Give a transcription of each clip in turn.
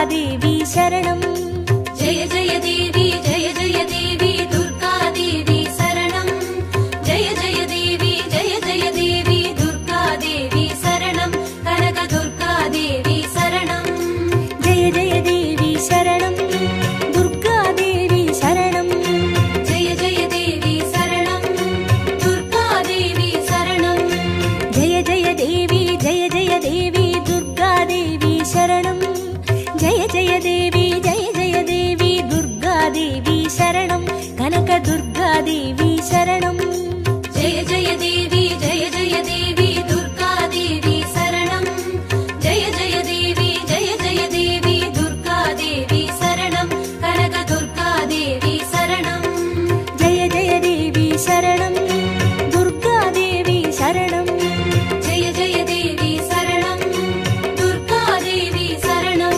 दुर्गादेवी शरणं जय जय देवी दुर्गादेवी शरणं जय जय देवी दुर्गादेवी शरणं कनक दुर्गादेवी शरणं जय जय देवी शरणं दुर्गादेवी शरणं जय जय देवी शरणं दुर्गादेवी शरणं जय जय देवी दुर्गादेवी शरणं जय जय देवी दुर्गादेवी शरणं कनक दुर्गादेवी शरणं जय जय देवी दुर्गादेवी शरणं जय जय देवी दुर्गादेवी शरणं कनक दुर्गादेवी शरणं जय जय देवी शरणं दुर्गादेवी शरणं जय जय देवी शरणं दुर्गादेवी शरणं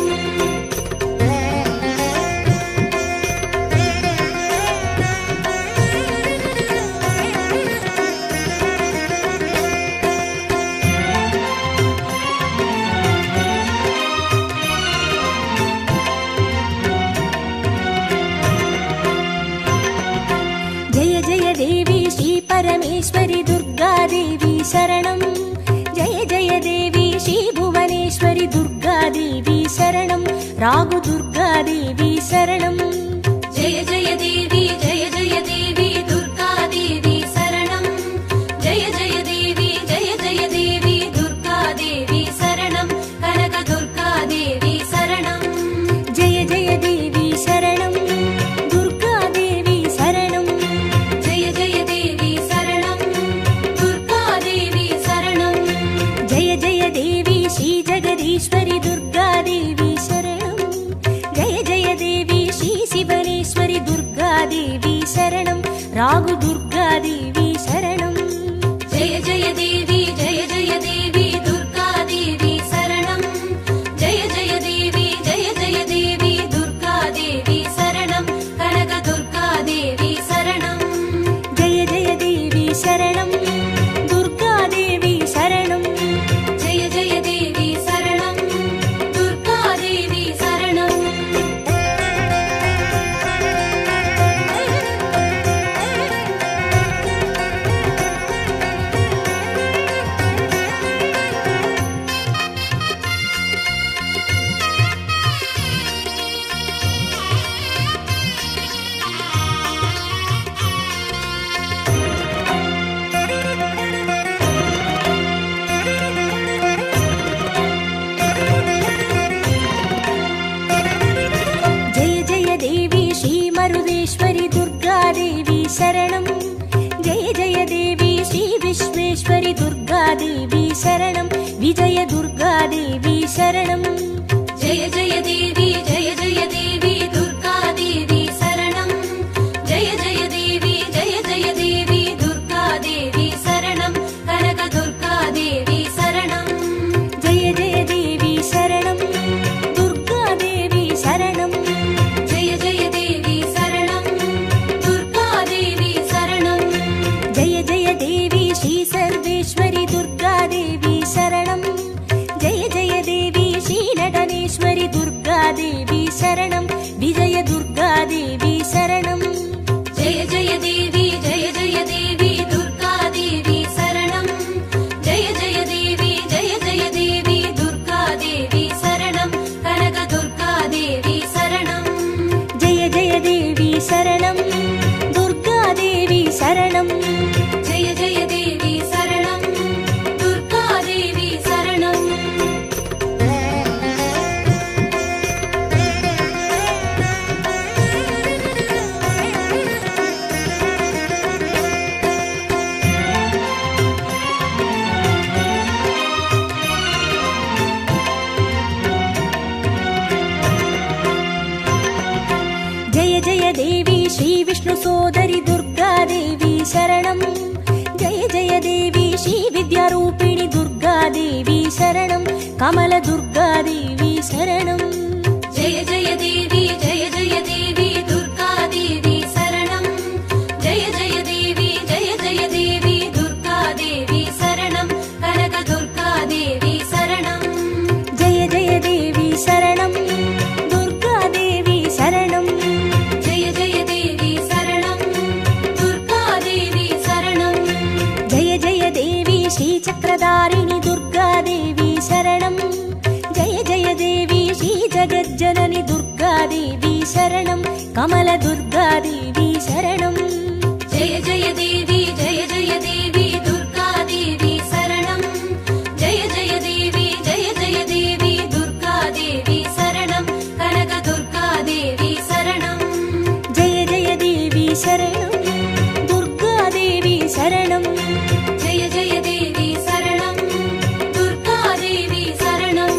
जय जय देवी श्री परमेश्वरी दुर्गादेवी शरणं जय जय देवी श्री भुवनेश्वरी दुर्गादेवी शरणं रागु दुर्गादेवी शरणं जय जय देवी दुर्गादेवी शरणं जय जय देवी दुर्गादेवी शरणं कनक दुर्गादेवी शरणं जय जय देवी शरणं दुर्गादेवी शरणं जय जय देवी शरणं दुर्गादेवी शरणं जय जय देवी श्री जगदीश्वरी दुर्गादेवी शरणं जय जय देवी श्री शिवनेश्वरी दुर्गादेवी शरणं रागु दुर्गादेवी शरणं जय जय देवी दुर्गादेवी शरणं जय जय देवी दुर्गादेवी शरणं कनक दुर्गादेवी शरणं जय जय देवी शरणं दुर्गादेवी शरणं जय जय देवी शरणं दुर्गादेवी शरणं जय जय देवी श्री मरुदेश्वरी दुर्गादेवी शरणं जय जय देवी श्री विश्वेश्वरी दुर्गादेवी शरणं विजय दुर्गादेवी शरणं जय जय देवी दुर्गादेवी शरणं जय जय देवी दुर्गादेवी शरणं कनक दुर्गादेवी शरणं जय जय देवी शरणं दुर्गादेवी शरणं जय जय देवी शरणं दुर्गादेवी शरणं जय जय देवी श्री सर्वेश्वरी दुर्गादेवी शरणं जय जय देवी श्री नटनेश्वरी दुर्गादेवी शरणं विजय दुर्गादेवी शरणं जय जय देवी दुर्गादेवी शरणं जय जय देवी दुर्गादेवी शरणं कनक दुर्गादेवी शरणं जय जय देवी शरणं दुर्गादेवी शरणं जय जय देवी शरणं दुर्गादेवी शरणं जय जय देवी श्री विष्णु सोदरी दुर्गादेवी शरणं जय जय देवी श्री विद्यारूपिणी दुर्गादेवी शरणं कमल दुर्गादेवी शरणं जय जय देवी दुर्गादेवी शरणं जय जय देवी दुर्गादेवी शरणं कनक दुर्गादेवी शरणं जय जय देवी शरणं श्रीचक्रधारिणि दुर्गादेवी शरणं जय जय देवी श्रीजगज्जननि दुर्गादेवी शरणं कमलदुर्गादेवी शरणं जय जय देवी दुर्गादेवी शरणं जय जय देवी दुर्गादेवी शरणं कनकदुर्गादेवी शरणं जय जय देवी शरणं दुर्गादेवी शरणं जय जय देवी शरणं दुर्गादेवी शरणं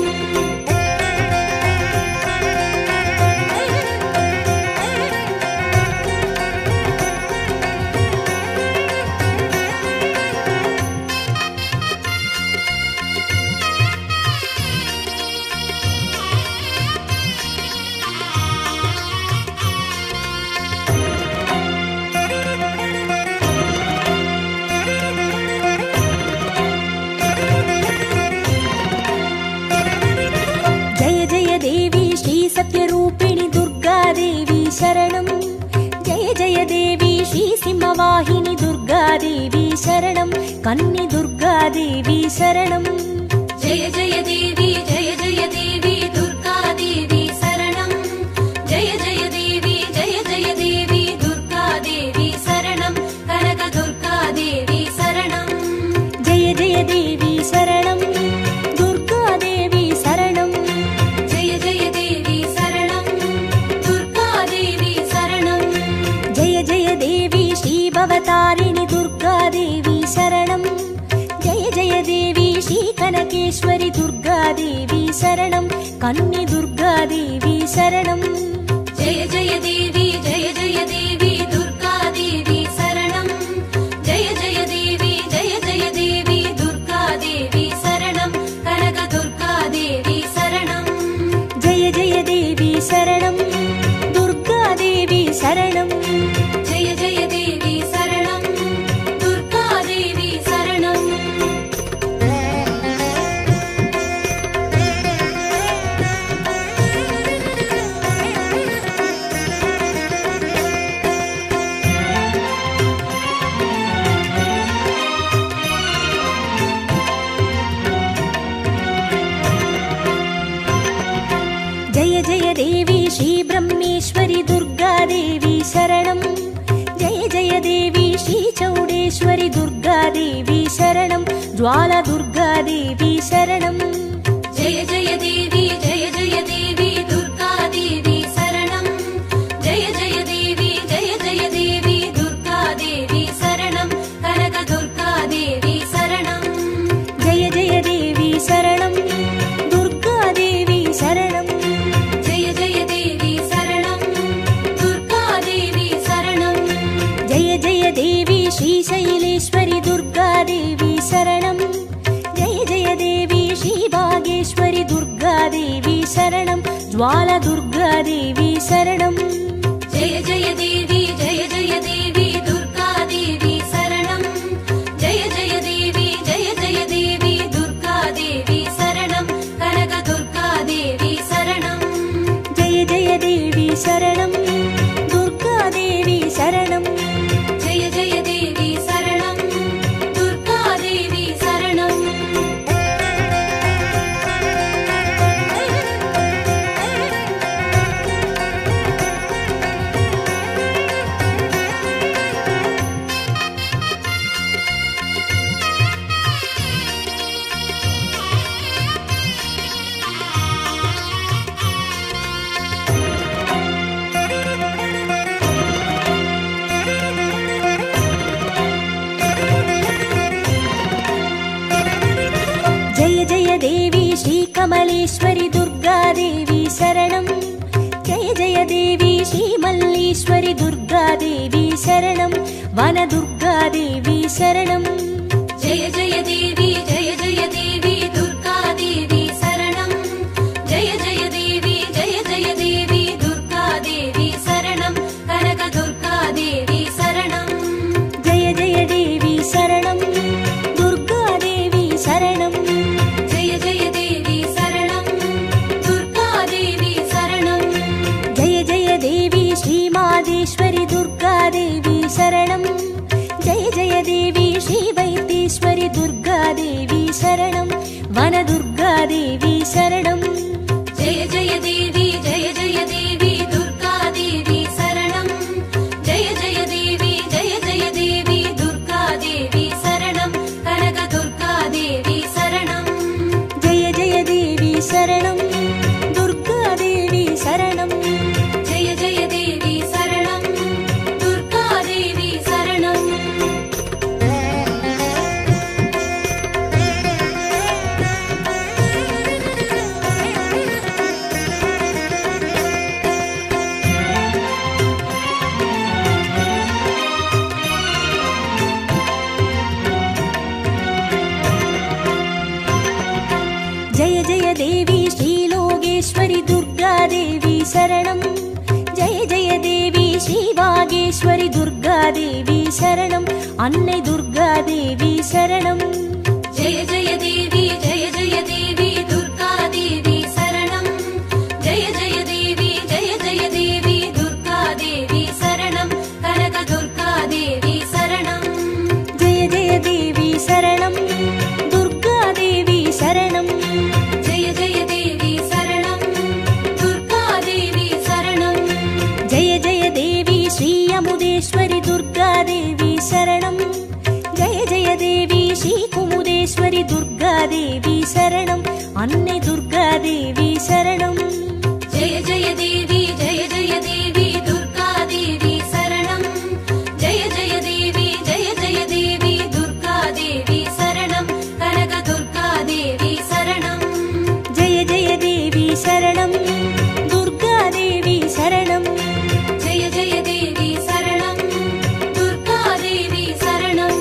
जय जय देवी श्रीसत्यरूपिणि दुर्गादेवी शरणं जय जय देवी श्रीसिंहवाहिनि दुर्गादेवी शरणं कन्नि दुर्गादेवी शरणं जय जय देवी दुर्गादेवी शरणं जय जय देवी दुर्गादेवी शरणं कनकदुर्गादेवी शरणं जय जय देवी शरणं दुर्गादेवी शरणं जय जय देवी शरणं दुर्गादेवी शरणं जय जय देवी श्रीभवतारिणि दुर्गादेवी शरणं जय जय देवी श्रीकनकेश्वरि दुर्गादेवी शरणं कन्नि दुर्गादेवी शरणं जय जय देवी दुर्गादेवी शरणं जय जय देवी दुर्गादेवी शरणं कनकदुर्गादेवी शरणं जय जय देवी शरणं दुर्गादेवी शरणं जय जय देवी शरणं दुर्गादेवी शरणं जय जय देवी श्रीब्रह्मेश्वरि दुर्गादेवी शरणं जय जय देवी श्रीचौडेश्वरि दुर्गादेवी शरणं ज्वालदुर्गादेवी शरणं जय जय देवी दुर्गादेवी शरणं जय जय देवी दुर्गादेवी शरणं कनकदुर्गादेवी शरणं जय जय देवी शरणं दुर्गादेवी शरणं जय जय देवी शरणं दुर्गादेवी शरणं जय जय देवी श्रीशैलेश्वरि दुर्गादेवी शरणं जय जय देवी श्रीभागेश्वरि दुर्गादेवी शरणं ज्वालदुर्गादेवी शरणं जय जय देवी दुर्गादेवी शरणं जय जय देवी दुर्गादेवी शरणं कनकदुर्गादेवी शरणं जय जय देवी शरणं दुर्गादेवी शरणं जय जय देवी शरणं दुर्गादेवी शरणं जय जय देवी श्रीकमलेश्वरि दुर्गादेवी शरणं जय जय देवी श्रीमल्लीश्वरि दुर्गादेवी शरणं वनदुर्गादेवी शरणं जय जय देवी दुर्गादेवी शरणं जय जय देवी दुर्गादेवी शरणं कनकदुर्गादेवी शरणं जय जय देवी शरणं दुर्गादेवी शरणं जय जय देवी शरणं दुर्गादेवी शरणं जय जय देवी श्रीमादेश्वरि दुर्गादेवी शरणं जय जय देवी श्री दुर्गादेवी शरणं जय जय देवी जय जय देवी दुर्गा देवी शरणं जय जय देवी दुर्गा देवी शरणं कनक दुर्गा देवी शरणं जय जय देवी शरणं दुर्गादेवी शरणं जय जय देवी शरणं दुर्गा देवी शरणं जय जय देवी श्रीलोकेश्वरि दुर्गादेवी शरणं जय जय देवी श्रीवागेश्वरि दुर्गादेवी शरणं अन्नै दुर्गादेवी शरणं जय जय देवी दुर्गा देवी शरणं जय जय देवी दुर्गा देवी शरणं कनक दुर्गा देवी शरणं जय जय देवी शरणं दुर्गादेवी शरणं जय जय देवी शरणं दुर्गा देवी शरणं जय जय देवी श्री अमुदेश्वरि दुर्गादेवी शरणं जय जय देवी श्री कुमुदेश्वरि दुर्गादेवी शरणं अन्नै दुर्गादेवी शरणं जय जय देवी दुर्गा देवी शरणं जय जय देवी दुर्गा देवी शरणं कनक दुर्गा देवी शरणं जय जय देवी शरणं दुर्गादेवी शरणं जय जय देवी शरणं दुर्गा देवी शरणं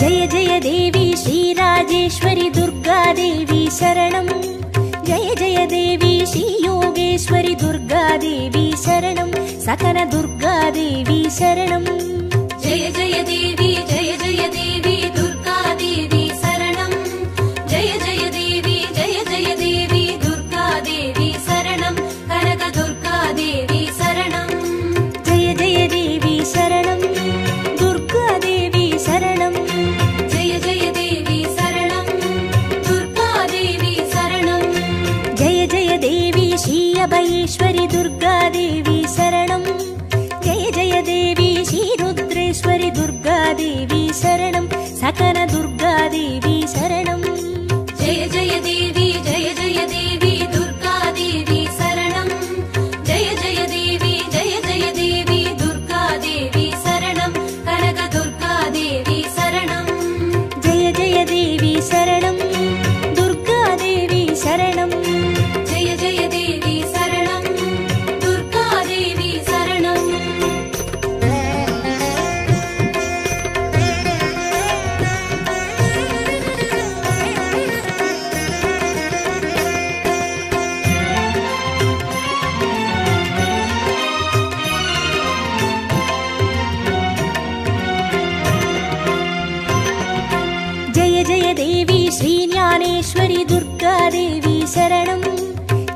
जय जय देवी श्रीराजेश्वरि दुर्गादेवी शरणं जय जय देवी श्रीयोगेश्वरि दुर्गादेवी शरणं सकल दुर्गादेवी शरणं जय जय देवी दुर्गा देवी शरणं जय जय देवी दुर्गा देवी शरणं कनक दुर्गा देवी शरणं जय जय देवी शरणं दुर्गादेवी शरणं जय जय देवी शरणं दुर्गा देवी शरणं जय जय देवी श्री अभयेश्वरि दुर्गादेवी शरणं जय जय देवी श्री रुद्रेश्वरि दुर्गादेवी शरणं सकल दुर्गादेवी शरणं जय जय देवी दुर्गा देवी शरणं जय जय देवी दुर्गा देवी शरणं कनक दुर्गा देवी शरणं जय जय देवी शरणं दुर्गादेवी शरणं जय जय देवी शरणं दुर्गा देवी शरणं जय जय देवी श्रीज्ञानेश्वरि दुर्गादेवी शरणं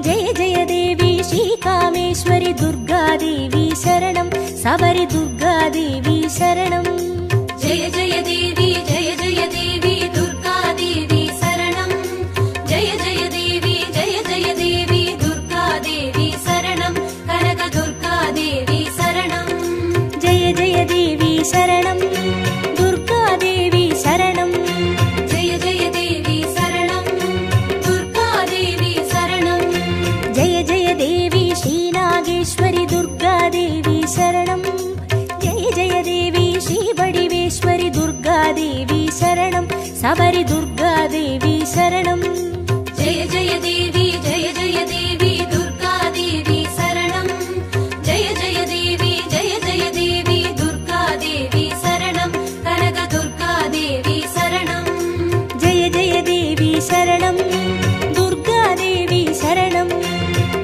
जय जय देवी श्रीकामेश्वरि दुर्गादेवी शरणं सबरि दुर्गादेवी शरणं जय जय देवी दुर्गा देवी शरणं जय जय देवी दुर्गा देवी शरणं कनक दुर्गा देवी शरणं जय जय देवी शरणं दुर्गादेवी शरणं जय जय देवी शरणं दुर्गा देवी शरणं जय जय देवी श्रीनागेश्वरि दुर्गादेवी शरणं जय जय देवी श्रीवडिवेश्वरि दुर्गादेवी शरणं सबरि दुर्गादेवी शरणं जय जय देवी दुर्गा देवी शरणं जय जय देवी दुर्गा देवी शरणं कनक दुर्गा देवी शरणं जय जय देवी சரணம் துர்கா தேவி சரணம்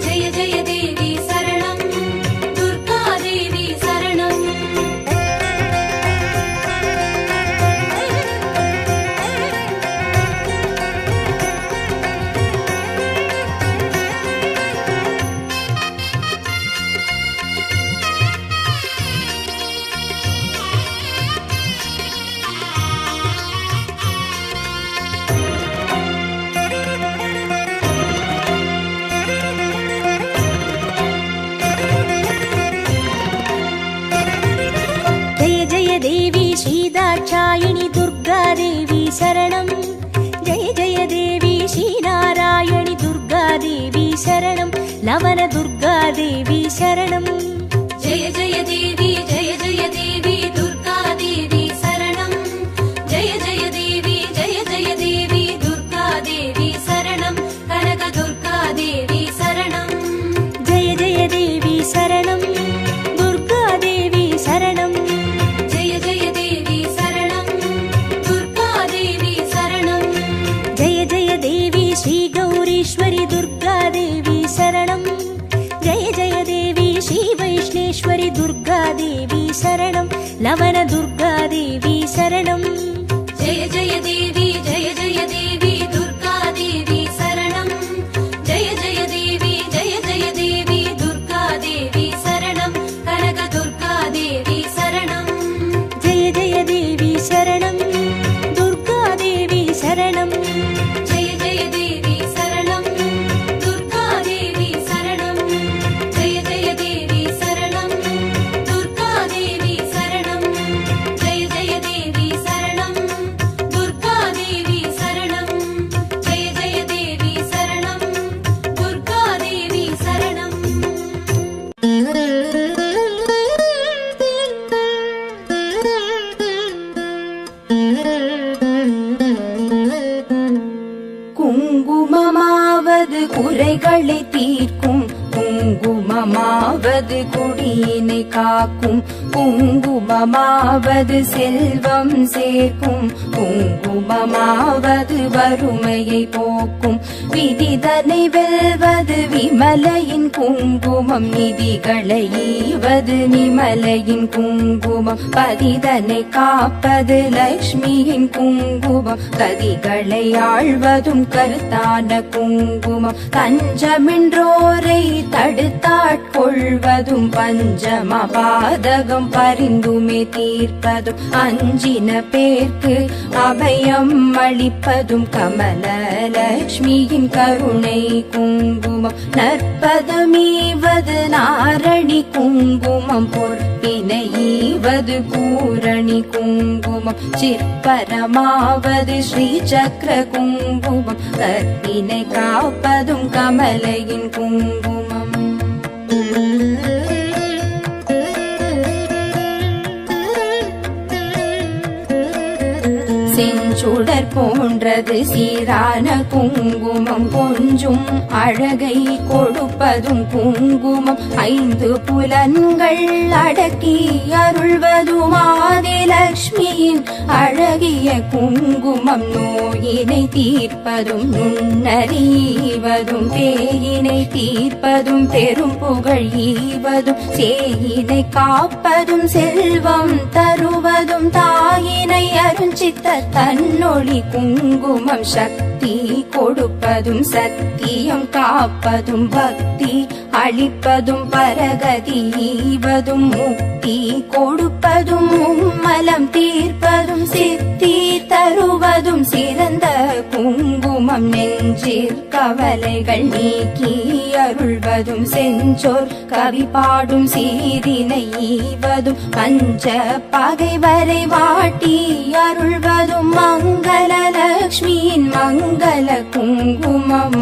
ஜெய ஜெய தேவி சரணம் துர்கா தேவி சரணம் தேவி ஸ்ரீதாட்சாயினி துர்கா தேவி சரணம் ஜெய ஜெய தேவி ஸ்ரீநாராயணி துர்கா தேவி சரணம் லவன துர்கா தேவி சரணம் ஜெய ஜெய தேவி துர்கா தேவி சரணம் ஜெய ஜெய தேவி துர்கா தேவி சரணம் கனக துர்கா தேவி சரணம் ஜெய ஜெய தேவி சரணம் துர்கா தேவி சரணம் ஸ்ரீ கௌரீஸ்வரி துர்கா தேவி சரணம் ஜெய ஜெய தேவி ஸ்ரீ வைஷ்ணேஸ்வரி துர்கா தேவி சரணம் லவன துர்கா தேவி சரணம் ஜெய ஜெய தேவி துர்கா தேவி சரணம் ஜெய ஜெய தேவி துர்கா தேவி சரணம் கனக துர்கா தேவி சரணம் ஜெய ஜெய தேவி சரணம் துர்கா தேவி சரணம் குங்குமமாவது குறைகளை தீர்க்கும் குங்குமமாவது குடியினை காக்கும் குங்குமமாவது செல்வம் சேர்க்கும் குங்குமமாவது வறுமையை போக்கும் விதிதனை வெல்வது விமலையின் குங்குமம் நிதிகளை ஈவது நிமலையின் குங்குமம் பதிதனை காப்பது லக்ஷ்மியின் குங்குமம் கதிகளை ஆழ்வதும் கருத்தான குங்குமம் தஞ்சமின்றோரை தடுத்தாட்கொள்வதும் பஞ்சமபாதகம் பரிந்துமே தீர்ப்பதும் அஞ்சின பேர்க்கு அபயம் அளிப்பதும் கமலலக்ஷ்மியின் கருணை குங்குமம் நற்பதமீவது நாரணி குங்குமம் பொற்பினை ஈவது பூரணி குங்குமம் சிற்பரமாவது ஸ்ரீ சக்கர குங்குமம் கற்பினை காப்பதும் கமலையின் குங்குமம் செஞ்சுடர் போன்றது சீரான குங்குமம் கொஞ்சும் அழகை கொடுப்பதும் குங்குமம் ஐந்து புலன்கள் அடக்கி அருள்வதும் ஆதிலக்ஷ்மியின் அழகிய குங்குமம் நோயினை தீர்ப்பதும் நுண்ணறிவதும் பேயினை தீர்ப்பதும் பெரும் புகழ் ஈவதும் சேயினை காப்பதும் செல்வம் தருவதும் தாயினை அருஞ்சித்த தன்னொளி குங்குமம் சக்தி கொடுப்பதும் சத்தியம் காப்பதும் பக்தி அளிப்பதும் பரகதி ஈவதும் முக்தி கொடுப்பதும் மலம் தீர்ப்பதும் சித்தி தருவதும் சிறந்த குங்குமம் நெஞ்சில் கவலைகள் நீக்கி அருள்வதும் செஞ்சோர் கவி பாடும் சீரினை ஈவதும் பஞ்ச பகைவரை வாட்டி அருள்வதும் மங்கள லக்ஷ்மியின் மங்கள குங்குமம்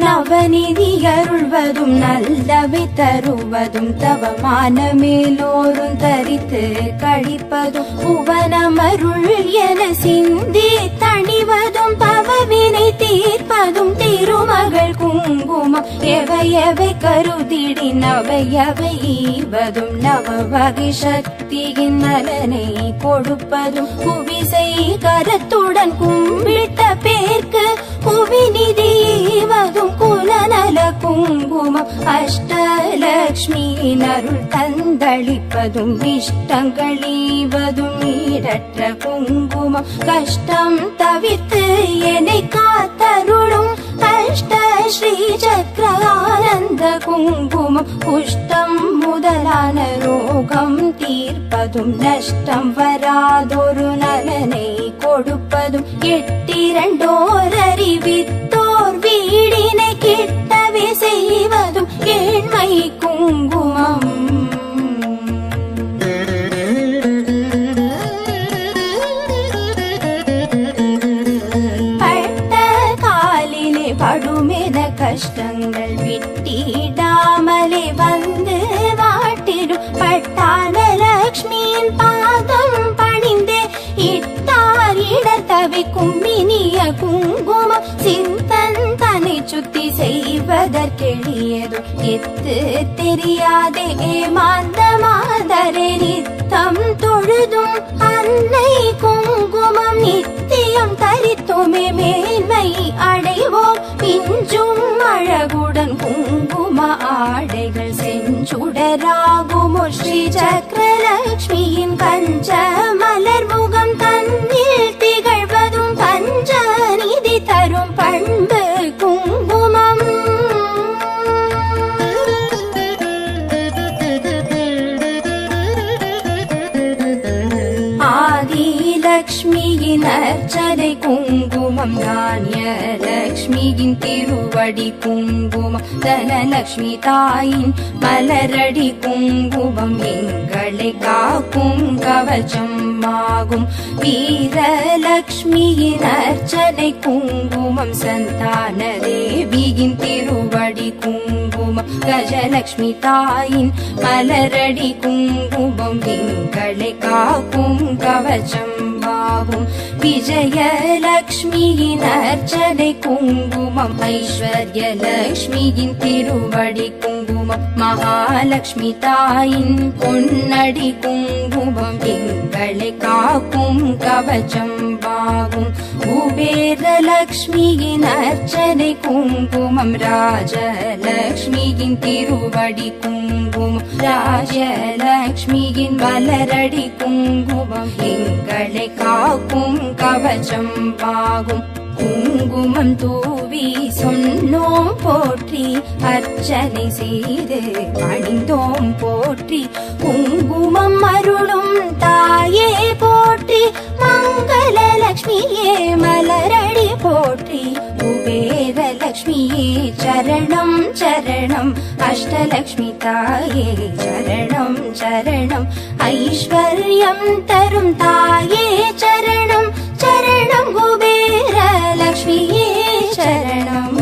நவநிதி அருள்வதும் நல்லவை தருவதும் தவமான மேலோரும் தரித்து கழிப்பதும் புவனமருள் என சிந்தி தணிவதும் பவவினை தீர்ப்பதும் திருமகள் குங்குமம் எவை எவை கருதிடி நவையவை ஈவதும் நவ வகை சக்தியின் நலனை கொடுப்பதும் புவிசை கரத்துடன் கும்பிட்ட பேர்க்கு புவிநிதி ஈவதும் குலநல குங்குமம் அஷ்டலக்ஷ்மியின் அருள் தந்தளிப்பதும் இஷ்டங்கள் ஈவதும் ஈடற்ற குங்குமம் கஷ்டம் தவிர்த்து என்னை காத்தருளும் அஷ்ட ஸ்ரீ சக்கர ஆனந்த குங்குமம் குஷ்டம் முதலான ரோகம் தீர்ப்பதும் நஷ்டம் வராதொரு நலனை கொடுப்பதும் எட்டிரண்டோர் அறிவித்தோர் வீடினை கிட்டவே செய்வதும் ஏழ்மை குங்குமம் படுமென கஷ்டங்கள் விட்டிடாமலே வந்து வாட்டிடும் பட்டான லக்ஷ்மியின் பாதம் பணிந்தே இட்டார் இடத்தவை கும்பினிய குங்குமம் சிந்தன் தன்னை சுத்தி செய்வதற்கெளியதும் எத்து தெரியாதே ஏமாந்த மாதரே நித்தம் தொழுதும் அன்னை குங்குமம் நித்தியம் தரித்தோமே மேன்மை அடைவோம் பிஞ்சும் அழகுடன் குங்கும ஆடைகள் செஞ்சுடராகுமோ ஸ்ரீ சக்கரலக்ஷ்மியின் கஞ்ச மலர் முகம் தன்னில் திகழ்வதும் பஞ்சநிதி தரும் பண்பு குங்குமம் ஆதிலக்ஷ்மியின் அர்ச்சனை குங்குமம் தானிய லக்ஷ்மியின் திருவடி குங்குமம் தனலக்ஷ்மி தாயின் மலரடி குங்குமம் எங்களை காக்கும் கவச்சம் ஆகும் வீரலக்ஷ்மியின் அர்ச்சனை குங்குமம் சந்தான தேவியின் திருவடி குங்குமம் கஜலக்ஷ்மி தாயின் மலரடி குங்குமம் எங்களை காக்கும் கவச்சம் ஆகும் விஜயலக்ஷ்மியின் அர்ச்சனை குங்குமம் ஐஸ்வர்யலக்ஷ்மியின் திருவடி குங்குமம் மகாலட்சுமி தாயின் பொன்னடி குங்குமம் எங்களை காக்கும் கவச்சம் ஆகும் குபேரலக்ஷ்மியின் அர்ச்சனை குங்குமம் ராஜலக்ஷ்மியின் திருவடி குங்குமம் ராஜலக்ஷ்மியின் மலரடி குங்குமம் எங்களை காக்கும் கவச்சம் ஆகும் குங்குமம் தூவி சொன்னோம் போற்றி அர்ச்சனை செய்து பணிந்தோம் போற்றி குங்குமம் அருளும் தாயே போற்றி மங்களலக்ஷ்மியே மலரடி போற்றி குபேரலக்ஷ்மியே சரணம் சரணம் அஷ்டலக்ஷ்மி தாயே சரணம் சரணம் ஐஸ்வர்யம் தரும் தாயே சரணம் சரணம் குபேரலக்ஷ்மியே சரணம்